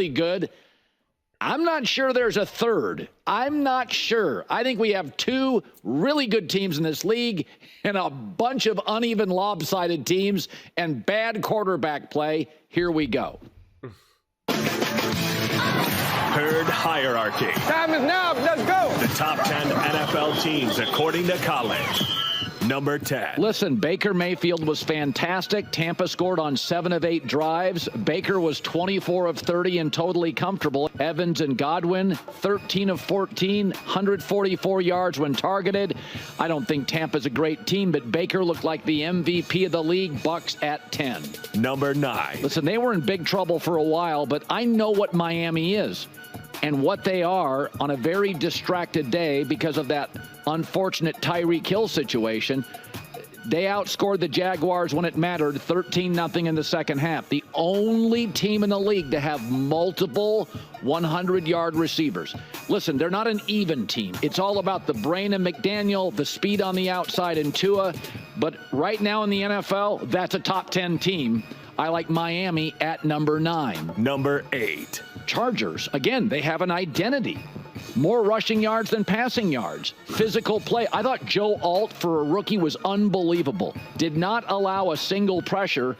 good. I'm not sure there's a third. I'm not sure. I think we have two really good teams in this league and a bunch of uneven, lopsided teams and bad quarterback play. Here we go. Herd hierarchy. Time is now. Let's go. The top 10 NFL teams according to Colin. Number 10. Listen, Baker Mayfield was fantastic. Tampa scored on 7 of 8 drives. Baker was 24 of 30 and totally comfortable. Evans and Godwin, 13 of 14, 144 yards when targeted. I don't think Tampa's a great team, but Baker looked like the MVP of the league. Bucks at 10. Number 9. Listen, they were in big trouble for a while, but I know what Miami is and what they are on a very distracted day because of that unfortunate Tyreek Hill situation. They outscored the Jaguars when it mattered, 13-0 in the second half. The only team in the league to have multiple 100-yard receivers. Listen, they're not an even team. It's all about the brain of McDaniel, the speed on the outside, and Tua. But right now in the NFL, that's a top 10 team. I like Miami at number 9. Number 8. Chargers, again, they have an identity. More rushing yards than passing yards. Physical play. I thought Joe Alt for a rookie was unbelievable. Did not allow a single pressure.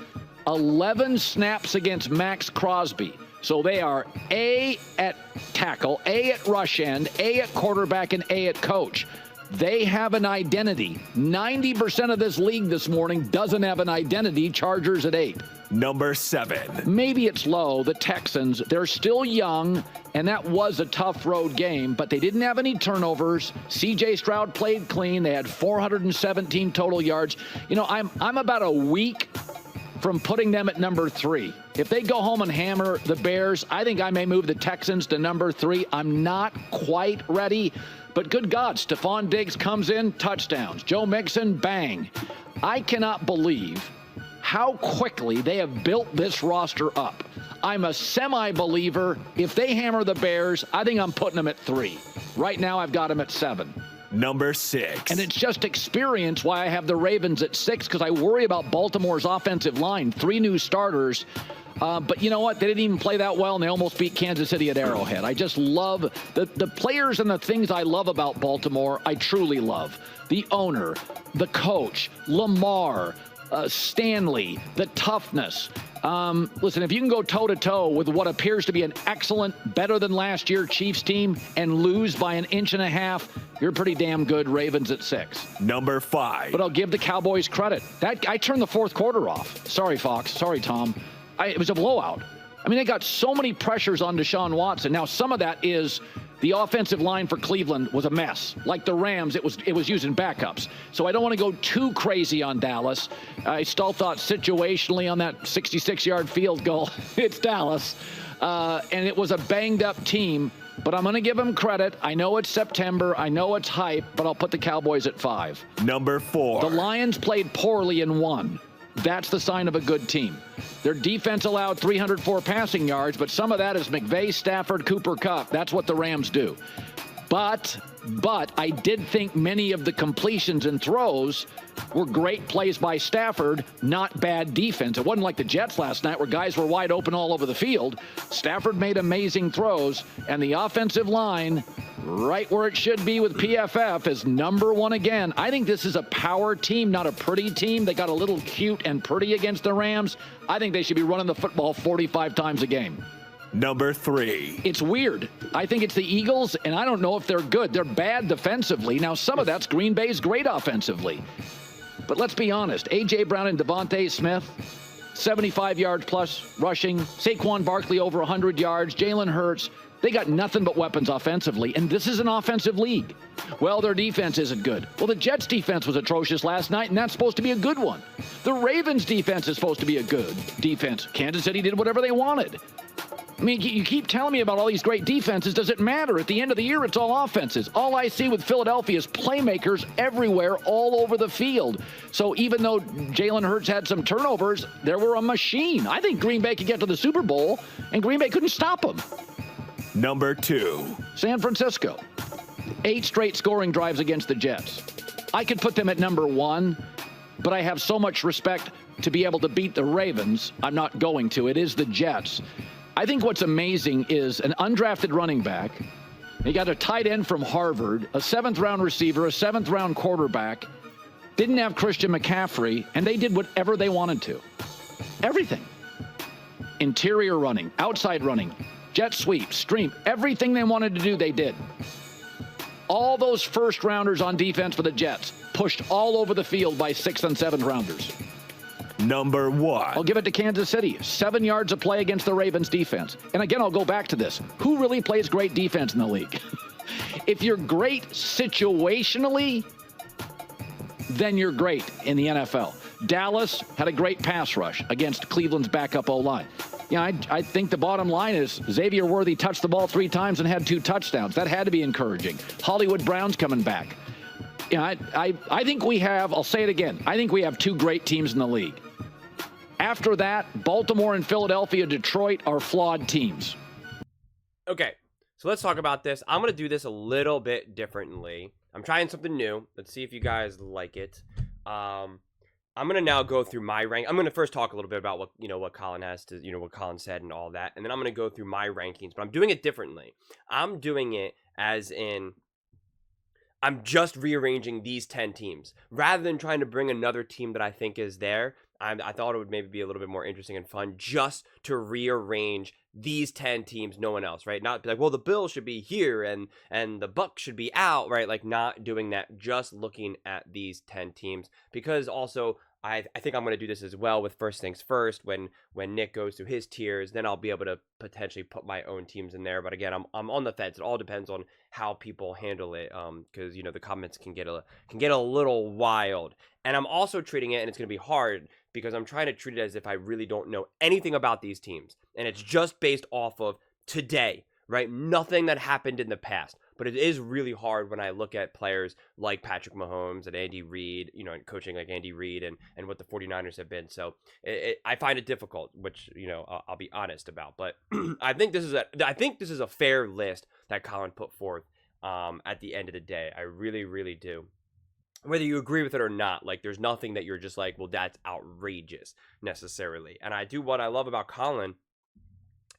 11 snaps against Max Crosby. So they are A at tackle, A at rush end, A at quarterback, and A at coach. They have an identity. 90% of this league this morning doesn't have an identity. Chargers at 8. Number 7. Maybe it's low. The Texans, they're still young, and that was a tough road game, but they didn't have any turnovers. C.J. Stroud played clean. They had 417 total yards. You know, I'm about a week from putting them at number 3. If they go home and hammer the Bears, I think I may move the Texans to number 3. I'm not quite ready. But good God, Stephon Diggs comes in, touchdowns. Joe Mixon, bang. I cannot believe how quickly they have built this roster up. I'm a semi-believer. If they hammer the Bears, I think I'm putting them at 3. Right now, I've got them at 7. Number 6. And it's just experience why I have the Ravens at 6, because I worry about Baltimore's offensive line. 3 new starters. But you know what? They didn't even play that well, and they almost beat Kansas City at Arrowhead. I just love the players and the things I love about Baltimore. I truly love the owner, the coach, Lamar, Stanley, the toughness. Listen, if you can go toe-to-toe with what appears to be an excellent, better than last year Chiefs team and lose by an inch and a half, you're pretty damn good. Ravens at 6. Number 5. But I'll give the Cowboys credit. I turned the fourth quarter off. Sorry, Fox. Sorry, Tom. It was a blowout. I mean, they got so many pressures on Deshaun Watson. Now, some of that is the offensive line for Cleveland was a mess. Like the Rams, it was using backups. So I don't want to go too crazy on Dallas. I still thought situationally on that 66-yard field goal, it's Dallas. And it was a banged-up team. But I'm going to give them credit. I know it's September. I know it's hype. But I'll put the Cowboys at 5. Number 4. The Lions played poorly and won. That's the sign of a good team. Their defense allowed 304 passing yards, but some of that is McVay, Stafford, Cooper Kupp. That's what the Rams do. But I did think many of the completions and throws were great plays by Stafford, not bad defense. It wasn't like the Jets last night where guys were wide open all over the field. Stafford made amazing throws, and the offensive line, right where it should be with PFF, is number 1 again. I think this is a power team, not a pretty team. They got a little cute and pretty against the Rams. I think they should be running the football 45 times a game. Number 3. It's weird. I think it's the Eagles, and I don't know if they're good. They're bad defensively. Now, some of that's Green Bay's great offensively. But let's be honest. A.J. Brown and Devontae Smith, 75 yards plus rushing. Saquon Barkley over 100 yards. Jalen Hurts. They got nothing but weapons offensively, and this is an offensive league. Well, their defense isn't good. Well, the Jets' defense was atrocious last night, and that's supposed to be a good one. The Ravens' defense is supposed to be a good defense. Kansas City did whatever they wanted. I mean, you keep telling me about all these great defenses. Does it matter? At the end of the year, it's all offenses. All I see with Philadelphia is playmakers everywhere, all over the field. So even though Jalen Hurts had some turnovers, there were a machine. I think Green Bay could get to the Super Bowl, and Green Bay couldn't stop them. Number 2. San Francisco. 8 straight scoring drives against the Jets. I could put them at number 1, but I have so much respect to be able to beat the Ravens. I'm not going to. It is the Jets. I think what's amazing is an undrafted running back. You got a tight end from Harvard, a 7th-round receiver, a 7th-round quarterback, didn't have Christian McCaffrey, and they did whatever they wanted to. Everything. Interior running, outside running, jet sweep, stream, everything they wanted to do, they did. All those first-rounders on defense for the Jets pushed all over the field by 6th and 7th rounders. Number 1. I'll give it to Kansas City. 7 yards of play against the Ravens defense. And again, I'll go back to this. Who really plays great defense in the league? If you're great situationally, then you're great in the NFL. Dallas had a great pass rush against Cleveland's backup O-line. I think the bottom line is Xavier Worthy touched the ball 3 times and had 2 touchdowns. That had to be encouraging. Hollywood Brown's coming back. I think we have, I'll say it again, I think we have 2 great teams in the league. After that, Baltimore and Philadelphia, Detroit are flawed teams. Okay, so let's talk about this. I'm going to do this a little bit differently. I'm trying something new. Let's see if you guys like it. I'm going to now go through my rank. I'm going to first talk a little bit about what Colin has to, what Colin said and all that. And then I'm going to go through my rankings, but I'm doing it differently. I'm doing it as in, I'm just rearranging these 10 teams rather than trying to bring another team that I think is there. I thought it would maybe be a little bit more interesting and fun just to rearrange these 10 teams, no one else, right? Not be like, well, the Bills should be here and the Bucs should be out, right? Like not doing that, just looking at these 10 teams. Because also, I think I'm going to do this as well with First Things First. When Nick goes through his tiers, then I'll be able to potentially put my own teams in there. But again, I'm on the fence. It all depends on how people handle it, because the comments can get a little wild. And I'm also treating it, and it's going to be hard because I'm trying to treat it as if I really don't know anything about these teams, and it's just based off of today, right? Nothing that happened in the past. But it is really hard when I look at players like Patrick Mahomes and Andy Reid, and coaching like Andy Reid and what the 49ers have been. So I find it difficult, which, I'll be honest about. But I think this is a fair list that Colin put forth at the end of the day. I really, really do. Whether you agree with it or not, like there's nothing that you're just like, well, that's outrageous necessarily. And what I love about Colin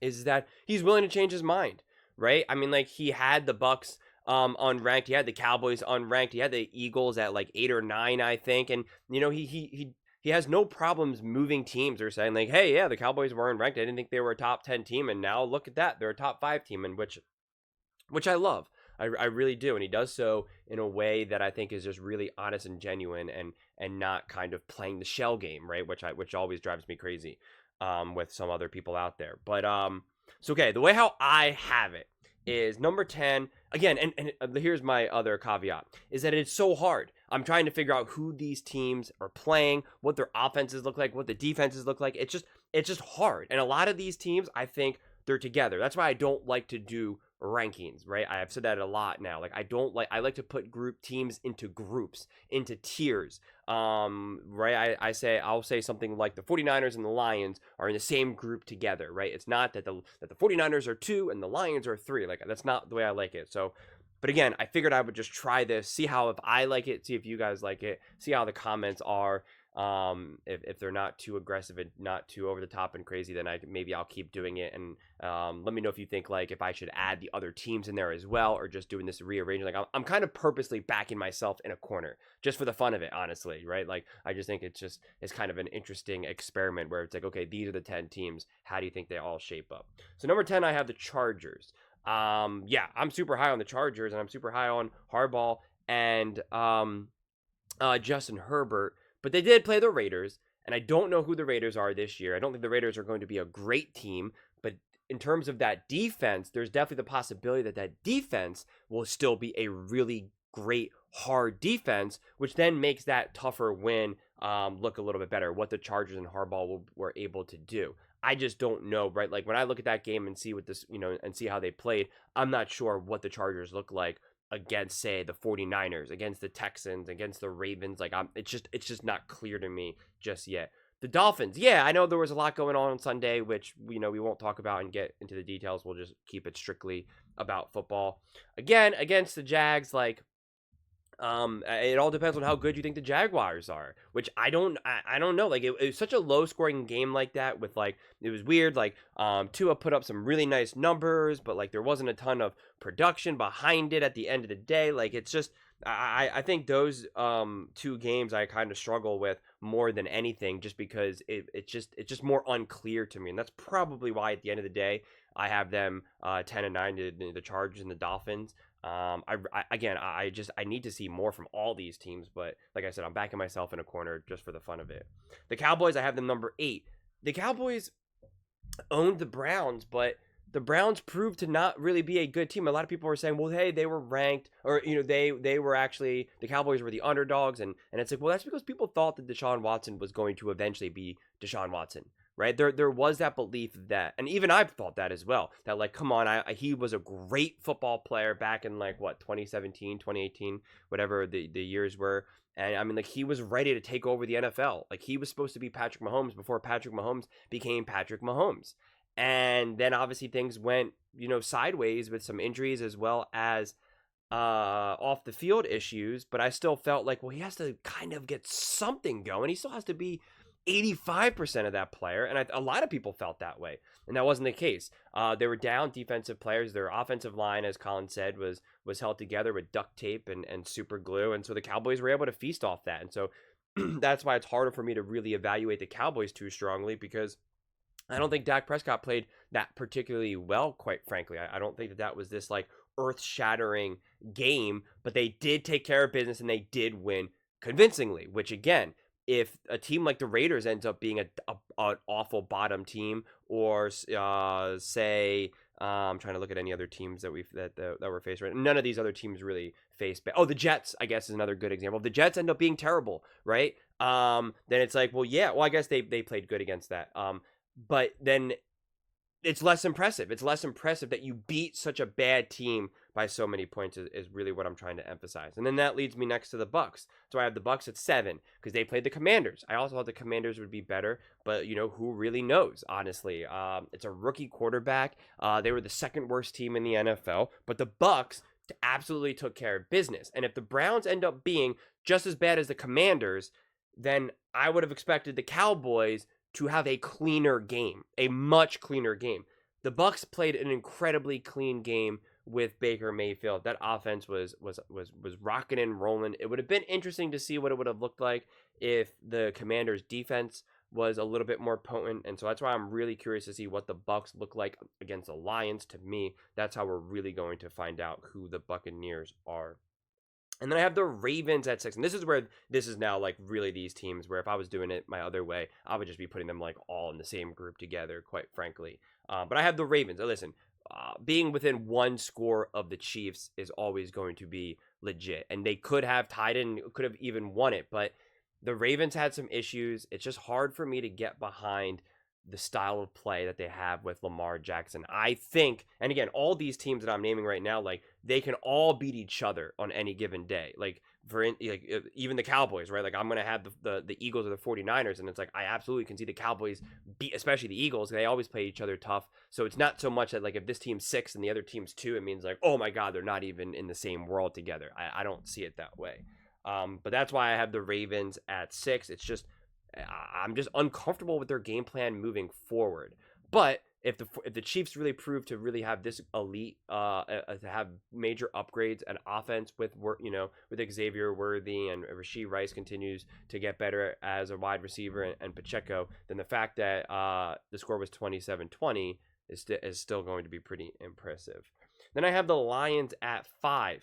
is that he's willing to change his mind. Right? I mean, like he had the Bucs unranked, he had the Cowboys unranked, he had the Eagles at like 8 or 9, I think, and he has no problems moving teams or saying like, hey, yeah, the Cowboys weren't ranked. I didn't think they were a top 10 team, and now look at that, they're a top 5 team, and which I love. I really do, and he does so in a way that I think is just really honest and genuine, and not kind of playing the shell game, right? Which always drives me crazy with some other people out there, but So, okay, the way how I have it is number 10, again, and here's my other caveat, is that it's so hard. I'm trying to figure out who these teams are playing, what their offenses look like, what the defenses look like. It's just hard. And a lot of these teams, I think they're together. That's why I don't like to do rankings, right? I have said that a lot now. Like I like to put group teams into groups, into tiers. Right? I'll say something like the 49ers and the Lions are in the same group together, right? It's not that the 49ers are 2 and the Lions are 3. Like that's not the way I like it. So, but again, I figured I would just try this, see how, if I like it, see if you guys like it, see how the comments are. If they're not too aggressive and not too over the top and crazy, then maybe I'll keep doing it. And let me know if you think like if I should add the other teams in there as well, or just doing this rearranging. Like I'm kind of purposely backing myself in a corner just for the fun of it, honestly, right? Like I just think it's kind of an interesting experiment where it's like, okay, these are the 10 teams. How do you think they all shape up? So number 10, I have the Chargers. Yeah, I'm super high on the Chargers, and I'm super high on Harbaugh and Justin Herbert. But they did play the Raiders, and I don't know who the Raiders are this year. I don't think the Raiders are going to be a great team, but in terms of that defense, there's definitely the possibility that defense will still be a really great, hard defense, which then makes that tougher win look a little bit better, what the Chargers and Harbaugh were able to do. I just don't know, right? Like when I look at that game and see what this, and see how they played, I'm not sure what the Chargers look like against, say, the 49ers, against the Texans, against the Ravens. Like it's just not clear to me just yet. The Dolphins, yeah, I know there was a lot going on Sunday, which we won't talk about and get into the details. We'll just keep it strictly about football. Again, against the Jags, like It all depends on how good you think the Jaguars are, which I don't know. Like it was such a low scoring game like that with like, it was weird. Like, Tua put up some really nice numbers, but like there wasn't a ton of production behind it at the end of the day. Like it's just, I think those, two games I kind of struggle with more than anything, just because it's just more unclear to me. And that's probably why at the end of the day, I have them, 10-9, the Chargers and the Dolphins. I need to see more from all these teams, but like I said, I'm backing myself in a corner just for the fun of it. The Cowboys, I have them number 8. The Cowboys owned the Browns, but the Browns proved to not really be a good team. A lot of people were saying, well, hey, they were ranked, or they were actually, the Cowboys were the underdogs, and it's like, well, that's because people thought that Deshaun Watson was going to eventually be Deshaun Watson. Right, there was that belief that, and even I've thought that as well, that like, come on, he was a great football player back in like what, 2017, 2018, whatever the years were, and I mean, like, he was ready to take over the NFL. Like, he was supposed to be Patrick Mahomes before Patrick Mahomes became Patrick Mahomes, and then obviously things went sideways with some injuries as well as off the field issues. But I still felt like, well, he has to kind of get something going. He still has to be 85% of that player, and a lot of people felt that way, and that wasn't the case. They were down defensive players. Their offensive line, as Colin said, was held together with duct tape and super glue, and so the Cowboys were able to feast off that. And so that's why it's harder for me to really evaluate the Cowboys too strongly, because I don't think Dak Prescott played that particularly well, quite frankly. I don't think that was this like earth-shattering game, but they did take care of business and they did win convincingly, which again, if a team like the Raiders ends up being an awful bottom team, or say, I'm trying to look at any other teams that we're faced right. None of these other teams really face. Oh, the Jets, I guess, is another good example. If the Jets end up being terrible, right? Then it's like, well, yeah, well, I guess they played good against that. But then it's less impressive. It's less impressive that you beat such a bad team by so many points is really what I'm trying to emphasize. And then that leads me next to the Bucks. So I have the Bucks at 7 because they played the Commanders. I also thought the Commanders would be better, but who really knows, honestly. It's a rookie quarterback. They were the second worst team in the NFL, but the Bucks absolutely took care of business. And if the Browns end up being just as bad as the Commanders, then I would have expected the Cowboys to have a cleaner game, a much cleaner game. The Bucks played an incredibly clean game with Baker Mayfield. That offense was rocking and rolling. It would have been interesting to see what it would have looked like if the Commanders' defense was a little bit more potent, and so that's why I'm really curious to see what the Bucks look like against the Lions. To me, that's how we're really going to find out who the Buccaneers are. And then I have the Ravens at 6. And this is where this is now like really these teams where if I was doing it my other way, I would just be putting them like all in the same group together, quite frankly. But I have the Ravens. Listen, being within one score of the Chiefs is always going to be legit. And they could have tied in, could have even won it. But the Ravens had some issues. It's just hard for me to get behind the style of play that they have with Lamar Jackson. I think, and again, all these teams that I'm naming right now, like they can all beat each other on any given day. Like even the Cowboys, right? Like I'm going to have the Eagles or the 49ers, and it's like I absolutely can see the Cowboys beat, especially the Eagles. They always play each other tough. So it's not so much that like if this team's 6 and the other team's 2, it means like, oh my God, they're not even in the same world together. I don't see it that way. But that's why I have the Ravens at 6. It's just, I'm just uncomfortable with their game plan moving forward. But if the Chiefs really prove to really have this elite, to have major upgrades and offense with Xavier Worthy and Rashee Rice continues to get better as a wide receiver and Pacheco, then the fact that the score was 27-20 is still going to be pretty impressive. Then I have the Lions at 5.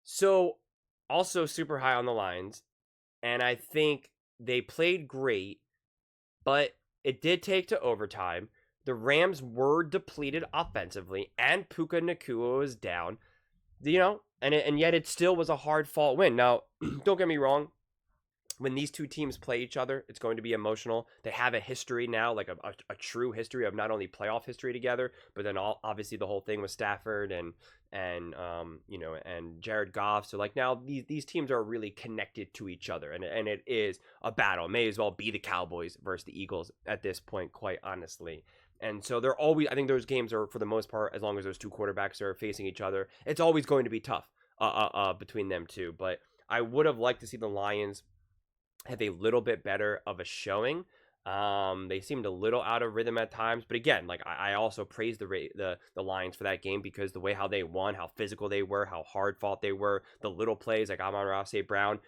So also super high on the Lions, and I think they played great, but it did take to overtime. The Rams were depleted offensively, and Puka Nacua was down, and yet it still was a hard-fought win. Now, don't get me wrong. When these two teams play each other, it's going to be emotional. They have a history now, like a true history of not only playoff history together, but then obviously the whole thing with Stafford and Jared Goff. So like now these teams are really connected to each other, and it is a battle. It may as well be the Cowboys versus the Eagles at this point, quite honestly. And so I think those games are, for the most part, as long as those two quarterbacks are facing each other, it's always going to be tough. between them two. But I would have liked to see the Lions have a little bit better of a showing. They seemed a little out of rhythm at times, but again, like I also praise the Lions for that game because the way how they won, how physical they were, how hard fought they were, the little plays like Amon-Ra St. Brown,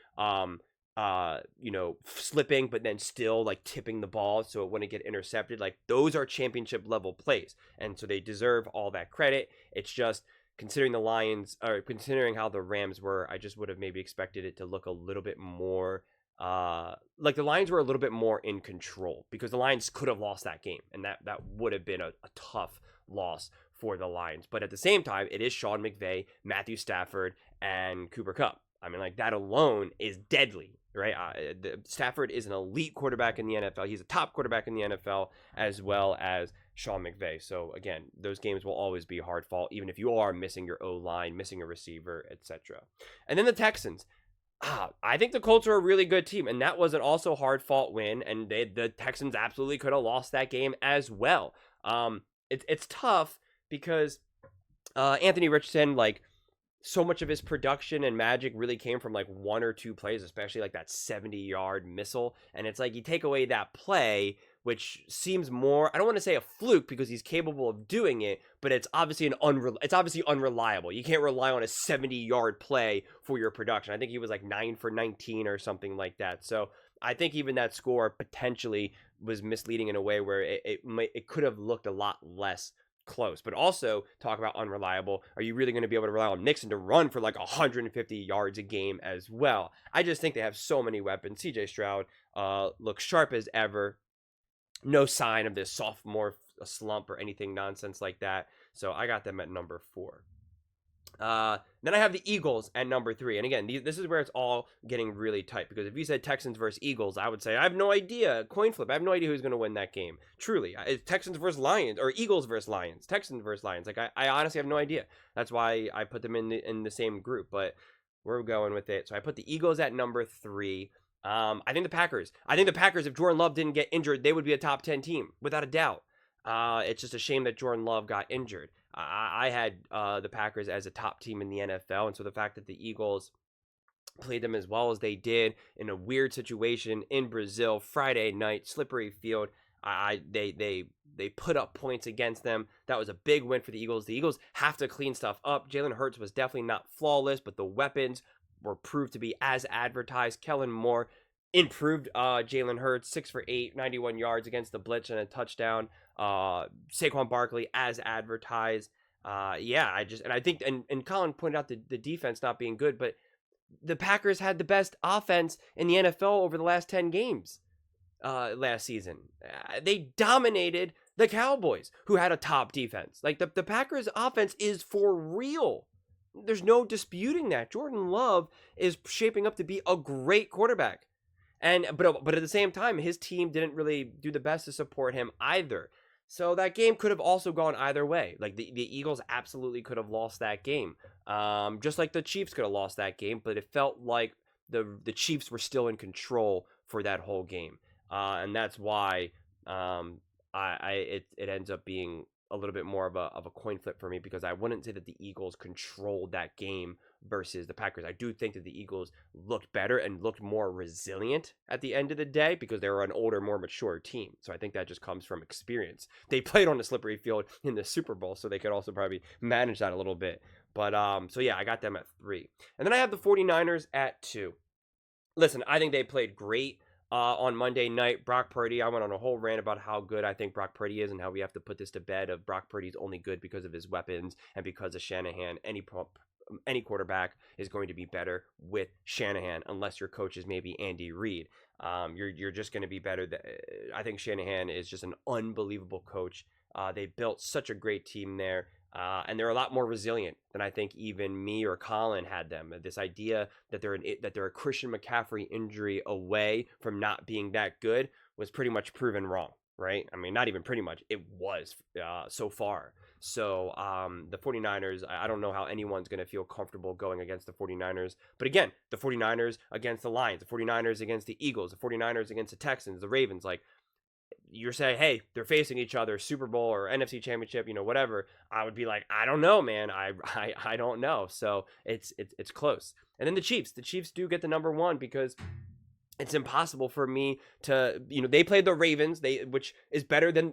slipping but then still like tipping the ball so it wouldn't get intercepted. Like those are championship level plays, and so they deserve all that credit. It's just considering the Lions or considering how the Rams were, I just would have maybe expected it to look a little bit more like the Lions were a little bit more in control, because the Lions could have lost that game, and that would have been a tough loss for the Lions. But at the same time, it is Sean McVay, Matthew Stafford, and Cooper Kupp. I mean, like that alone is deadly, right? Stafford is an elite quarterback in the NFL. He's a top quarterback in the NFL, as well as Sean McVay. So again, those games will always be hard fought, even if you are missing your O-line, missing a receiver, etc. And then the Texans. I think the Colts are a really good team, and that was an also hard-fought win, and the Texans absolutely could have lost that game as well. It's tough because Anthony Richardson, like, so much of his production and magic really came from, like, one or two plays, especially, like, that 70-yard missile, and it's like you take away that play, which seems more, I don't want to say a fluke because he's capable of doing it, but it's obviously it's obviously unreliable. You can't rely on a 70-yard play for your production. I think he was like 9 for 19 or something like that. So I think even that score potentially was misleading in a way where it could have looked a lot less close. But also, talk about unreliable, are you really going to be able to rely on Mixon to run for like 150 yards a game as well? I just think they have so many weapons. CJ Stroud looks sharp as ever. No sign of this sophomore slump or anything nonsense like that. So I got them at number 4. Then I have the Eagles at number 3. And again, this is where it's all getting really tight. Because if you said Texans versus Eagles, I would say, I have no idea. Coin flip. I have no idea who's going to win that game. Truly. It's Texans versus Lions. Or Eagles versus Lions. Texans versus Lions. Like, I honestly have no idea. That's why I put them in the same group. But we're going with it. So I put the Eagles at number 3. I think the Packers, if Jordan Love didn't get injured, they would be a top 10 team, without a doubt. It's just a shame that Jordan Love got injured. I had the Packers as a top team in the NFL, and so the fact that the Eagles played them as well as they did in a weird situation in Brazil, Friday night, slippery field, they put up points against them. That was a big win for the Eagles. The Eagles have to clean stuff up. Jalen Hurts was definitely not flawless, but the weapons were proved to be as advertised. Kellen Moore improved Jalen Hurts, 6 for 8, 91 yards against the blitz and a touchdown. Saquon Barkley as advertised. I think Colin pointed out the defense not being good, but the Packers had the best offense in the NFL over the last 10 games last season. They dominated the Cowboys, who had a top defense. Like the Packers offense is for real. There's no disputing that. Jordan Love is shaping up to be a great quarterback. But at the same time, his team didn't really do the best to support him either. So that game could have also gone either way. Like the Eagles absolutely could have lost that game. Just like the Chiefs could have lost that game, but it felt like the Chiefs were still in control for that whole game. And that's why it ends up being a little bit more of a coin flip for me, because I wouldn't say that the Eagles controlled that game versus the Packers. I do think that the Eagles looked better and looked more resilient at the end of the day because they were an older, more mature team. So I think that just comes from experience. They played on a slippery field in the Super Bowl, so they could also probably manage that a little bit. But so yeah, I got them at 3. And then I have the 49ers at 2. Listen, I think they played great on Monday night. Brock Purdy, I went on a whole rant about how good I think Brock Purdy is and how we have to put this to bed of Brock Purdy's only good because of his weapons and because of Shanahan. Any quarterback is going to be better with Shanahan unless your coach is maybe Andy Reid. You're just going to be better. I think Shanahan is just an unbelievable coach. They built such a great team there. And they're a lot more resilient than I think even me or Colin had them. This idea that they're a Christian McCaffrey injury away from not being that good was pretty much proven wrong, right? I mean, not even pretty much. It was so far. So the 49ers, I don't know how anyone's going to feel comfortable going against the 49ers. But again, the 49ers against the Lions, the 49ers against the Eagles, the 49ers against the Texans, the Ravens, like, you're saying, hey, they're facing each other, Super Bowl or NFC Championship, whatever, I would be like, I don't know, man. I don't know. So it's close. And then the Chiefs do get the number 1 because it's impossible for me to, they played the Ravens, which is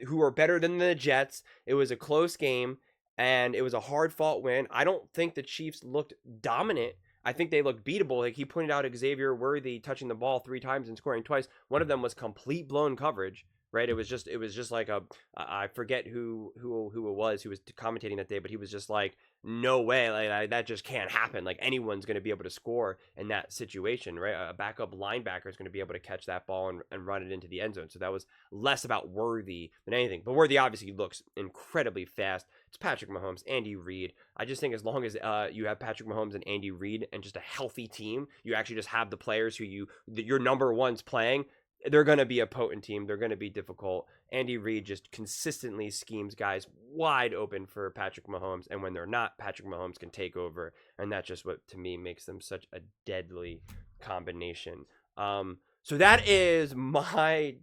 who are better than the Jets. It was a close game and it was a hard fought win. I don't think the Chiefs looked dominant. I think they looked beatable. Like he pointed out, Xavier Worthy touching the ball 3 times and scoring twice. One of them was complete blown coverage, right? It was just like I forget who it was who was commentating that day, but he was just like, no way, like that just can't happen. Like anyone's going to be able to score in that situation, right? A backup linebacker is going to be able to catch that ball and run it into the end zone. So that was less about Worthy than anything. But Worthy obviously looks incredibly fast. It's Patrick Mahomes, Andy Reid. I just think as long as you have Patrick Mahomes and Andy Reid and just a healthy team, you actually just have the players who your number one's playing. They're going to be a potent team. They're going to be difficult. Andy Reid just consistently schemes guys wide open for Patrick Mahomes. And when they're not, Patrick Mahomes can take over. And that's just what, to me, makes them such a deadly combination. So that is my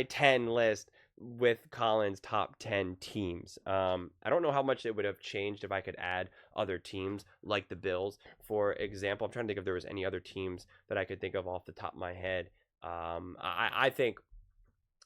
10 list with Colin's top 10 teams. I don't know how much it would have changed if I could add other teams like the Bills, for example. I'm trying to think if there was any other teams that I could think of off the top of my head. I think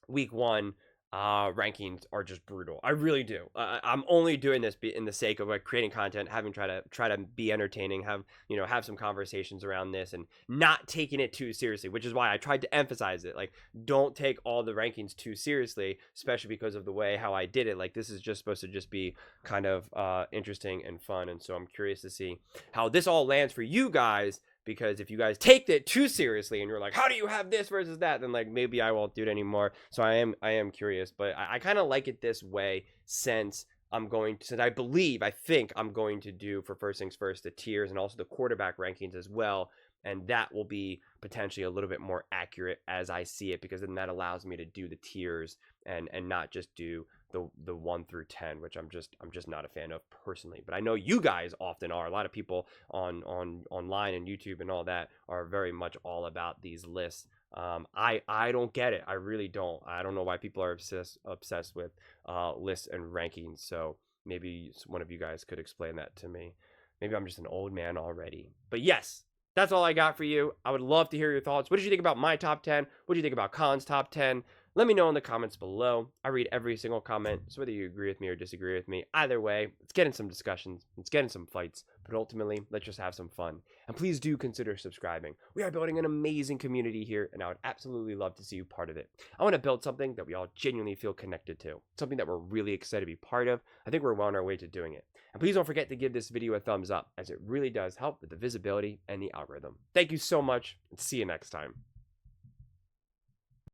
week 1 rankings are just brutal. I really do. I'm only doing this in the sake of like creating content, try to be entertaining, have some conversations around this, and not taking it too seriously, which is why I tried to emphasize it. Like, don't take all the rankings too seriously, especially because of the way how I did it. Like, this is just supposed to just be kind of interesting and fun, and so I'm curious to see how this all lands for you guys. Because if you guys take it too seriously and you're like, how do you have this versus that? Then like maybe I won't do it anymore. So I am curious, but I kind of like it this way since I think I'm going to do, for first things first, the tiers and also the quarterback rankings as well. And that will be potentially a little bit more accurate as I see it, because then that allows me to do the tiers and not just do the 1 through 10, which I'm just not a fan of personally. But I know you guys often are. A lot of people online and YouTube and all that are very much all about these lists. I don't get it. I really don't. I don't know why people are obsessed with lists and rankings. So maybe one of you guys could explain that to me. Maybe I'm just an old man already. But yes, that's all I got for you. I would love to hear your thoughts. What did you think about my top 10? What did you think about Colin's top 10? Let me know in the comments below. I read every single comment, so whether you agree with me or disagree with me, either way, let's get in some discussions, let's get in some fights, but ultimately, let's just have some fun. And please do consider subscribing. We are building an amazing community here, and I would absolutely love to see you part of it. I want to build something that we all genuinely feel connected to, something that we're really excited to be part of. I think we're well on our way to doing it. And please don't forget to give this video a thumbs up, as it really does help with the visibility and the algorithm. Thank you so much, and see you next time.